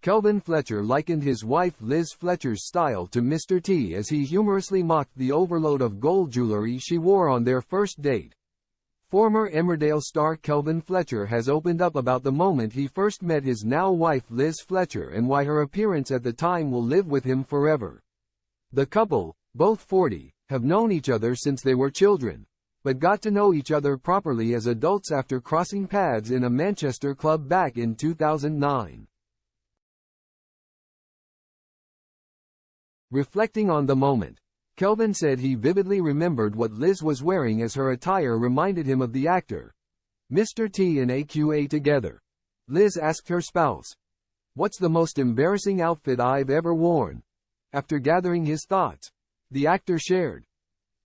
Kelvin Fletcher likened his wife Liz Fletcher's style to Mr. T as he humorously mocked the overload of gold jewelry she wore on their first date. Former Emmerdale star Kelvin Fletcher has opened up about the moment he first met his now wife Liz Fletcher and why her appearance at the time will live with him forever. The couple, both 40, have known each other since they were children, but got to know each other properly as adults after crossing paths in a Manchester club back in 2009. Reflecting on the moment, Kelvin said he vividly remembered what Liz was wearing as her attire reminded him of the actor. Mr. T and AQA together. Liz asked her spouse, "What's the most embarrassing outfit I've ever worn?" After gathering his thoughts, the actor shared,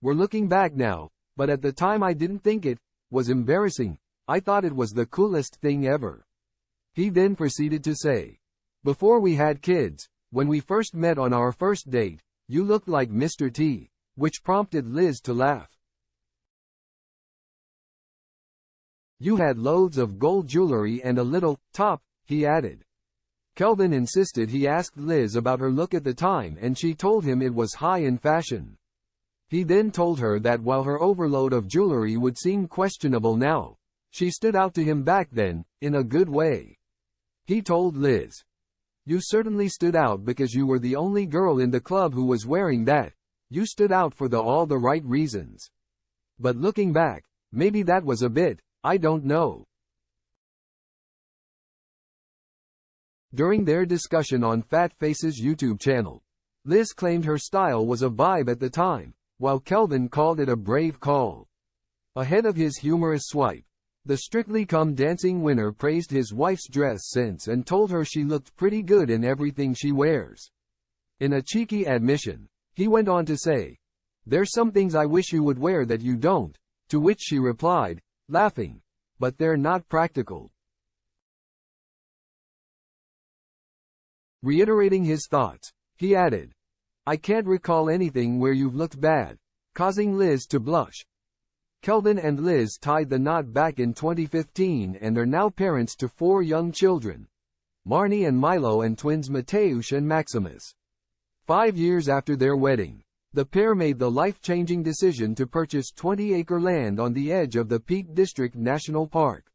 "We're looking back now, but at the time I didn't think it was embarrassing. I thought it was the coolest thing ever." He then proceeded to say, "Before we had kids, when we first met on our first date, you looked like Mr. T," which prompted Liz to laugh. "You had loads of gold jewelry and a little top," he added. Kelvin insisted he asked Liz about her look at the time and she told him it was high in fashion. He then told her that while her overload of jewelry would seem questionable now, she stood out to him back then, in a good way. He told Liz, "You certainly stood out because you were the only girl in the club who was wearing that. You stood out for all the right reasons. But looking back, maybe that was a bit, I don't know." During their discussion on Fat Face's YouTube channel, Liz claimed her style was a vibe at the time, while Kelvin called it a brave call. Ahead of his humorous swipe, the Strictly Come Dancing winner praised his wife's dress sense and told her she looked pretty good in everything she wears. In a cheeky admission, he went on to say, "There's some things I wish you would wear that you don't," to which she replied, laughing, "But they're not practical." Reiterating his thoughts, he added, "I can't recall anything where you've looked bad," causing Liz to blush. Kelvin and Liz tied the knot back in 2015 and are now parents to 4 young children, Marnie and Milo, and twins Mateusz and Maximus. 5 years after their wedding, the pair made the life-changing decision to purchase 20-acre land on the edge of the Peak District National Park.